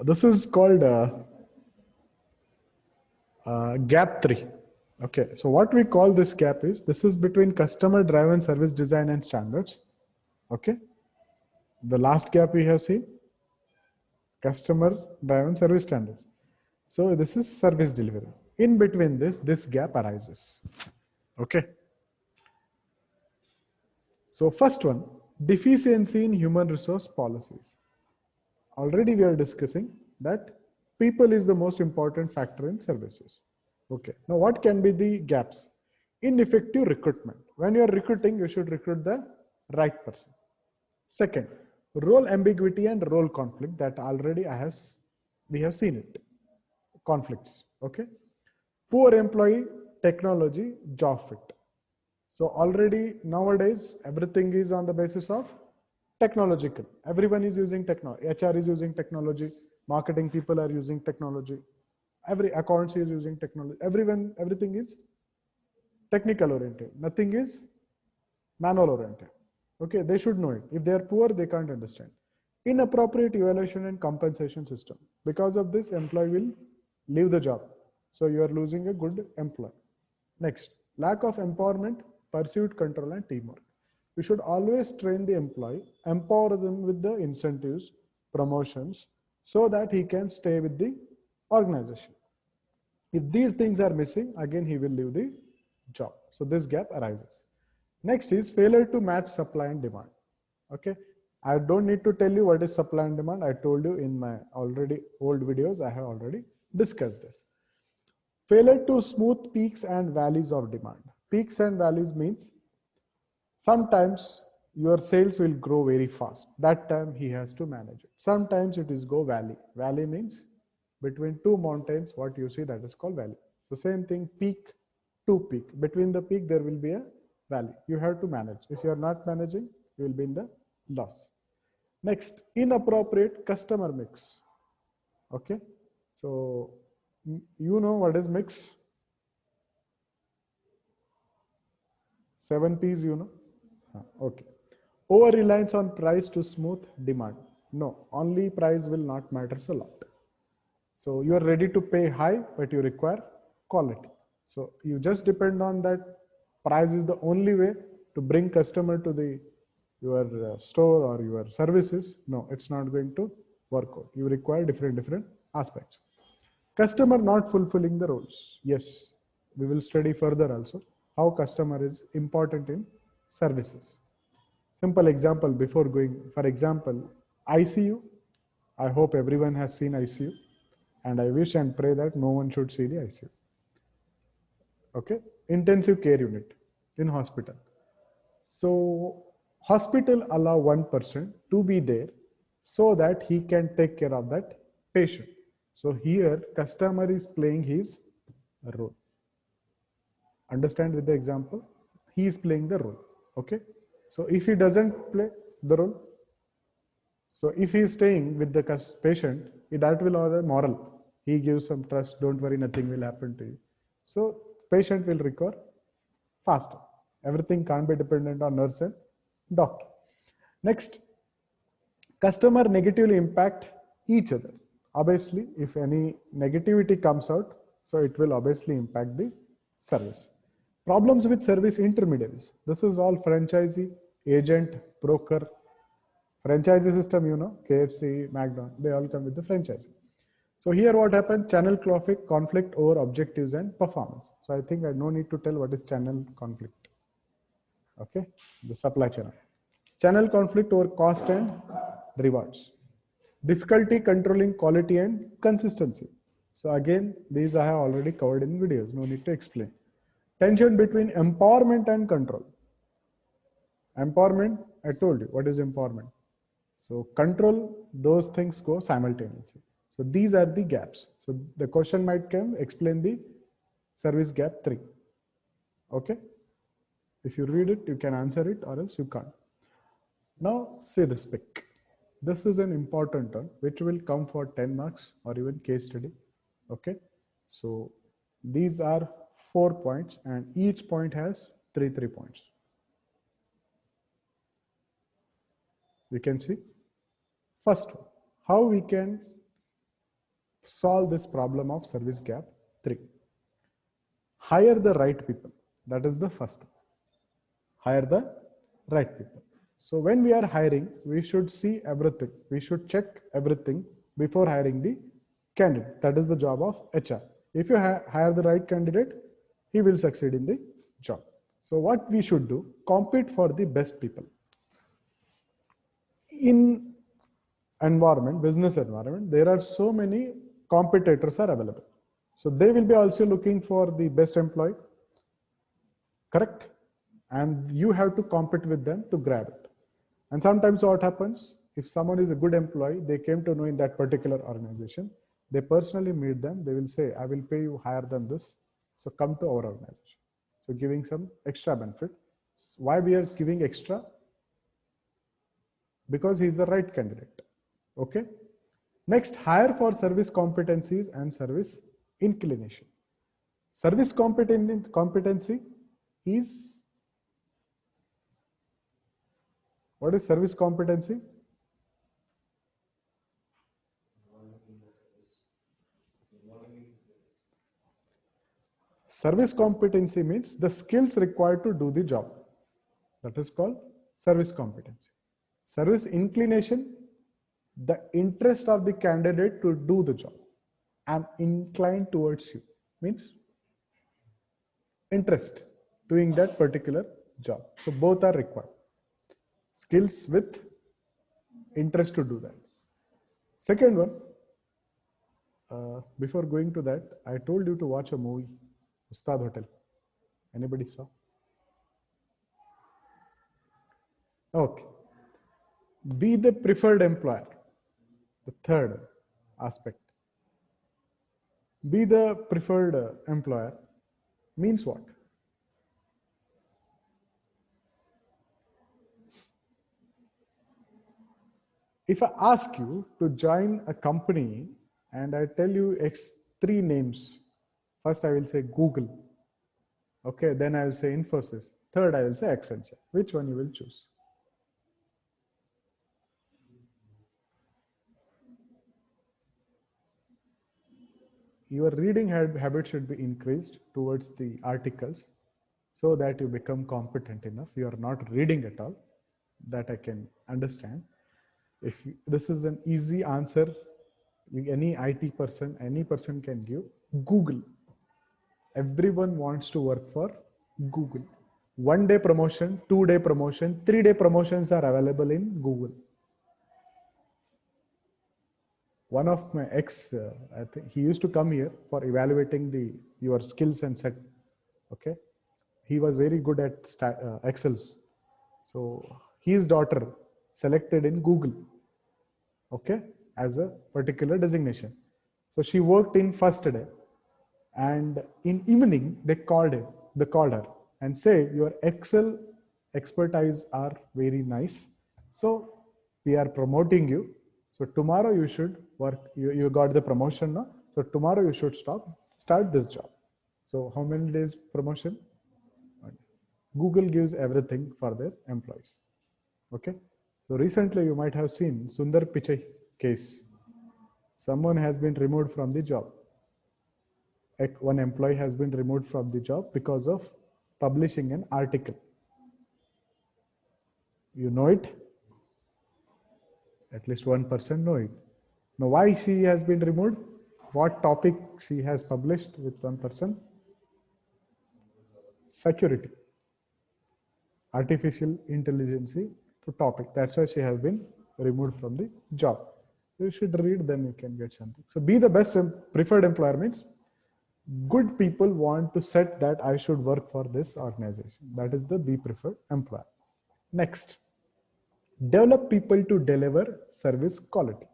This is called gap 3. Okay, so what we call this gap is, this is between customer driven service design and standards. Okay, the last gap we have seen, customer driven service standards. So this is service delivery. In between this gap arises. Okay. So first one, deficiency in human resource policies. Already we are discussing that people is the most important factor in services. Okay. Now what can be the gaps? Ineffective recruitment. When you are recruiting, you should recruit the right person. Second, role ambiguity and role conflict, that already we have seen it. Conflicts. Okay. Poor employee, technology, job fit. So already nowadays everything is on the basis of technological. Everyone is using technology. HR is using technology. Marketing people are using technology. Every accounts is using technology. Everything is technical oriented. Nothing is manual oriented. Okay, they should know it. If they are poor, they can't understand. Inappropriate evaluation and compensation system. Because of this, employee will leave the job. So you are losing a good employee. Next, lack of empowerment, pursuit, control, and teamwork. We should always train the employee, empower them with the incentives, promotions, so that he can stay with the organization. If these things are missing, again he will leave the job. So this gap arises. Next is failure to match supply and demand. Okay, I don't need to tell you what is supply and demand. I told you in my already old videos. I have already discussed this. Failure to smooth peaks and valleys of demand. Peaks and valleys means sometimes your sales will grow very fast. That time he has to manage it. Sometimes it is go valley. Valley means between two mountains, what you see, that is called valley. So same thing, peak to peak. Between the peak, there will be a valley. You have to manage. If you are not managing, you will be in the loss. Next, inappropriate customer mix. Okay, so you know what is mix? 7 P's, you know. Okay. Over reliance on price to smooth demand. No, only price will not matters a lot. So you are ready to pay high, but you require quality. So you just depend on that. Price is the only way to bring customer to the your store or your services. No, it's not going to work out. You require different aspects. Customer not fulfilling the roles. Yes, we will study further also how customer is important in services. Simple example before going, for example, ICU. I hope everyone has seen ICU, and I wish and pray that no one should see the ICU. Okay, intensive care unit in hospital. So hospital allow one person to be there so that he can take care of that patient. So here customer is playing his role. Understand with the example? He is playing the role. Okay. So if he doesn't play the role, so if he is staying with the patient, that will order moral. He gives some trust. Don't worry, nothing will happen to you. So patient will recover faster. Everything can't be dependent on nurse and doctor. Next, customer negatively impact each other. Obviously, if any negativity comes out, so it will obviously impact the service. Problems with service intermediaries. This is all franchisee, agent, broker. Franchisee system, you know, KFC, McDonald's, they all come with the franchise. So here what happened, channel conflict over objectives and performance. So I think I no need to tell what is channel conflict. Okay, the supply channel. Channel conflict over cost and rewards. Difficulty controlling quality and consistency. So again, these I have already covered in videos, no need to explain. Tension between empowerment and control. Empowerment, I told you, what is empowerment? So control, those things go simultaneously. So these are the gaps. So the question might come, explain the service gap 3. Okay. If you read it, you can answer it, or else you can't. Now say the spec. This is an important one which will come for 10 marks or even case study. Okay. So these are 4 points and each point has 3 points. We can see. First one, how we can solve this problem of service gap 3. Hire the right people. That is the first one. Hire the right people. So when we are hiring, we should see everything. We should check everything before hiring the candidate. That is the job of HR. If you hire the right candidate, he will succeed in the job. So what we should do, compete for the best people. In environment, business environment, there are so many competitors are available. So they will be also looking for the best employee, correct? And you have to compete with them to grab it. And sometimes what happens, if someone is a good employee, they came to know in that particular organization, they personally meet them, they will say, I will pay you higher than this. So come to our organization. So giving some extra benefit. Why we are giving extra? Because he is the right candidate. Okay. Next, hire for service competencies and service inclination. Service competency is, what is service competency? Service competency means the skills required to do the job. That is called service competency. Service inclination, the interest of the candidate to do the job. I'm inclined towards you, means interest doing that particular job. So both are required. Skills with interest to do that. Second one, before going to that, I told you to watch a movie, Ustad Hotel. Anybody saw? Okay. Be the preferred employer. The third aspect. Be the preferred employer means what? If I ask you to join a company and I tell you three names, first I will say Google. Okay, then I will say Infosys. Third, I will say Accenture. Which one you will choose? Your reading habit should be increased towards the articles so that you become competent enough. You are not reading at all. That I can understand. If this is an easy answer, any IT person, any person can give. Google. Everyone wants to work for Google. 1 day promotion, 2 day promotion, 3 day promotions are available in Google. One of my ex, I think he used to come here for evaluating your skills and set. Okay, he was very good at Excel. So his daughter selected in Google. Okay, as a particular designation. So she worked in first day, and in evening they called her and said, your Excel expertise are very nice. So we are promoting you. So tomorrow you should work, you got the promotion now. So tomorrow you should start this job. So how many days promotion? Google gives everything for their employees. Okay. So recently you might have seen Sundar Pichai case. Someone has been removed from the job. One employee has been removed from the job because of publishing an article. You know it? At least one person know it. Now why she has been removed? What topic she has published with one person? Security. Artificial intelligence to topic. That's why she has been removed from the job. You should read, then you can get something. So be the best preferred employer means good people want to set that I should work for this organization. That is the be preferred employer. Next, develop people to deliver service quality.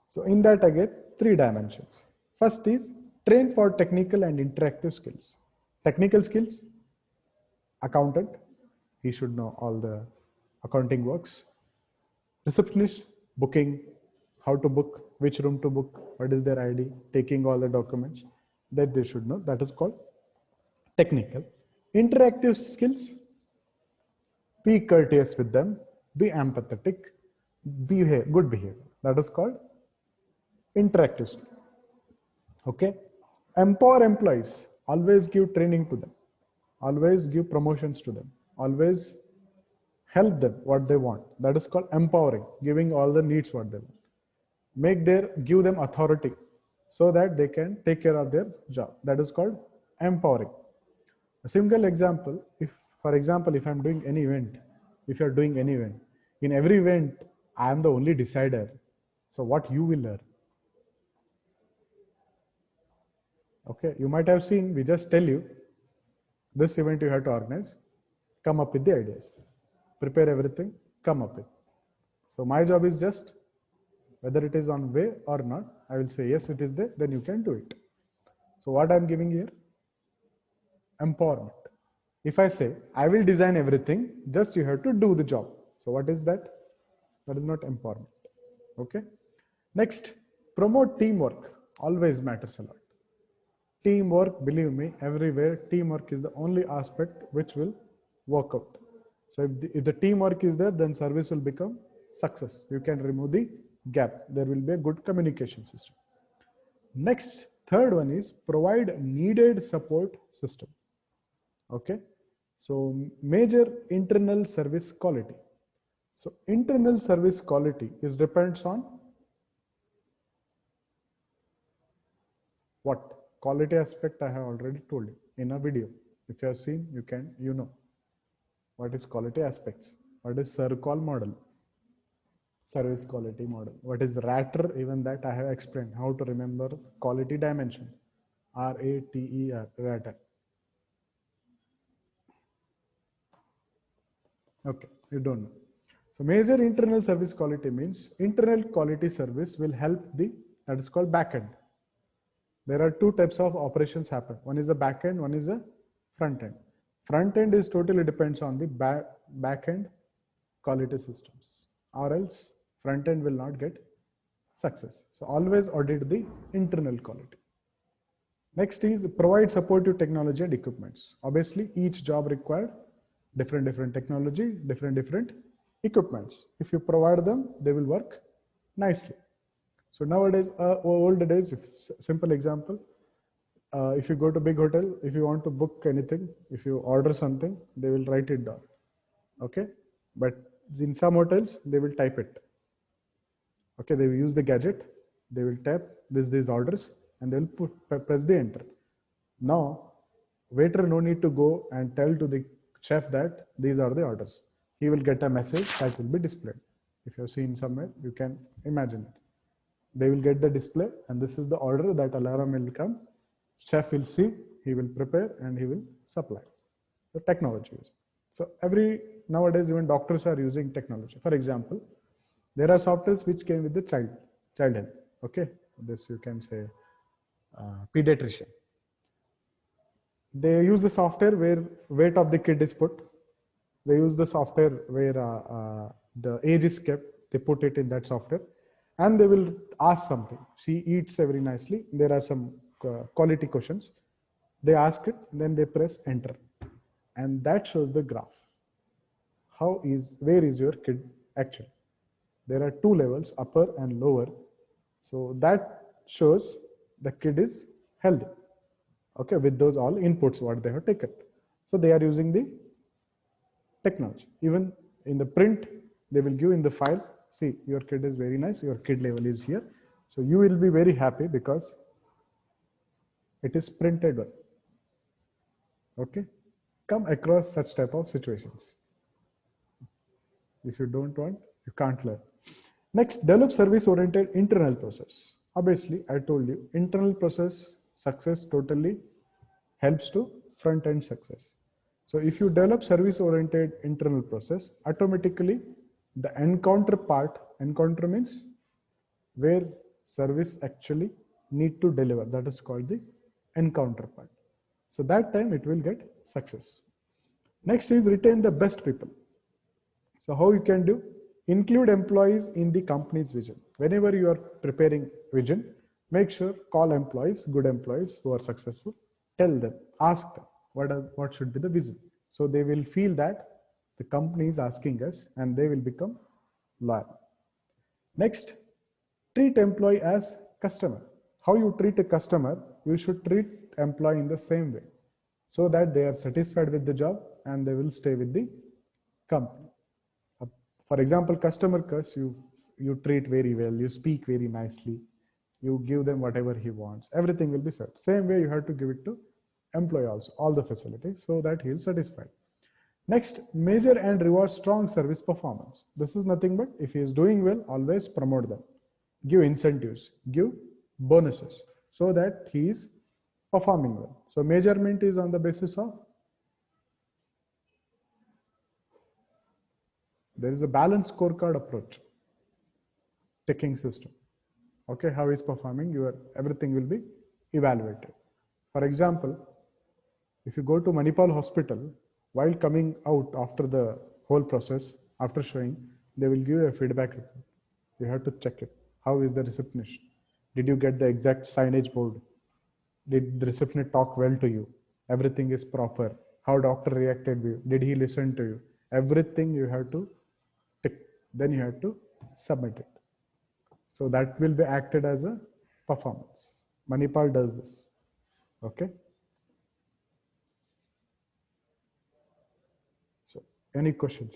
So in that I get 3 dimensions. First is train for technical and interactive skills. Technical skills, accountant, he should know all the accounting works. Receptionist, booking, how to book, which room to book, what is their ID, taking all the documents, that they should know. That is called technical. Interactive skills, be courteous with them, be empathetic, good behavior. That is called interactive skill. Okay. Empower employees. Always give training to them. Always give promotions to them. Always help them what they want. That is called empowering, giving all the needs what they want. Give them authority so that they can take care of their job. That is called empowering. A single example, if for example, if I'm doing any event, if you're doing any event, in every event, I am the only decider. So what you will learn? Okay, you might have seen, we just tell you, this event you have to organize, come up with the ideas, prepare everything, come up with. So my job is just, whether it is on way or not, I will say, yes, it is there, then you can do it. So what I'm giving here? Empowerment. If I say, I will design everything, just you have to do the job. So what is that? That is not empowerment. Okay. Next, promote teamwork. Always matters a lot. Teamwork, believe me, everywhere, teamwork is the only aspect which will work out. So if the teamwork is there, then service will become success. You can remove the gap. There will be a good communication system. Next, third one is provide needed support system. Okay. So major internal service quality. So internal service quality is depends on what? Quality aspect I have already told you in a video. If you have seen, you know what is quality aspects. What is CERQUAL model? Service quality model. What is RATER? Even that I have explained how to remember quality dimension. RATER, RATER. Okay, you don't know. So major internal service quality means internal quality service will help that is called backend. There are two types of operations happen. One is the backend, one is the front end. Front end is totally depends on the backend quality systems, or else front end will not get success. So always audit the internal quality. Next is provide supportive technology and equipments. Obviously, each job required different technology, different equipments. If you provide them, they will work nicely. So nowadays, old days, simple example, if you go to big hotel, if you want to book anything, if you order something, they will write it down. Okay, but in some hotels, they will type it. Okay, they will use the gadget, they will tap these orders, and they will press the enter. Now, waiter no need to go and tell to the chef that these are the orders. He will get a message that will be displayed. If you have seen somewhere, you can imagine it. They will get the display, and this is the order that alarm will come. Chef will see, he will prepare, and he will supply. The technology is. So nowadays even doctors are using technology. For example, there are softwares which came with the child health. Okay, this you can say pediatrician. They use the software where weight of the kid is put. They use the software where the age is kept. They put it in that software, and they will ask something. She eats very nicely. There are some quality questions. They ask it, then they press enter, and that shows the graph. Where is your kid actually? There are two levels, upper and lower. So that shows the kid is healthy. Okay, with those all inputs what they have taken. So they are using the technology. Even in the print, they will give in the file, see, your kid is very nice, your kid level is here. So you will be very happy because it is printed well. Okay, come across such type of situations. If you don't want, you can't learn. Next, develop service-oriented internal process. Obviously, I told you, internal process success totally helps to front-end success. So if you develop service-oriented internal process, automatically the encounter means where service actually need to deliver. That is called the encounter part. So that time it will get success. Next is retain the best people. So how you can do? Include employees in the company's vision. Whenever you are preparing vision, make sure call employees, good employees who are successful, tell them, ask them what should be the vision. So they will feel that the company is asking us and they will become loyal. Next, treat employee as customer. how you treat a customer, you should treat employee in the same way, so that they are satisfied with the job and they will stay with the company. For example, customer curse, you treat very well, you speak very nicely, you give them whatever he wants, everything will be set. Same way you have to give it to employee also, all the facilities, so that he is satisfied. Next, measure and reward strong service performance. This is nothing but if he is doing well, always promote them, give incentives, give bonuses, so that he is performing well. So measurement is on the basis of, there is a balanced scorecard approach, ticking system. Okay, how is performing, your everything will be evaluated. For example, if you go to Manipal hospital, while coming out after the whole process, after showing, they will give you a feedback report. You have to check it. How is the receptionist? Did you get the exact signage board? Did the receptionist talk well to you? Everything is proper. How doctor reacted to you? Did he listen to you? Everything you have to tick. Then you have to submit it. So that will be acted as a performance. Manipal does this. Okay. So any questions?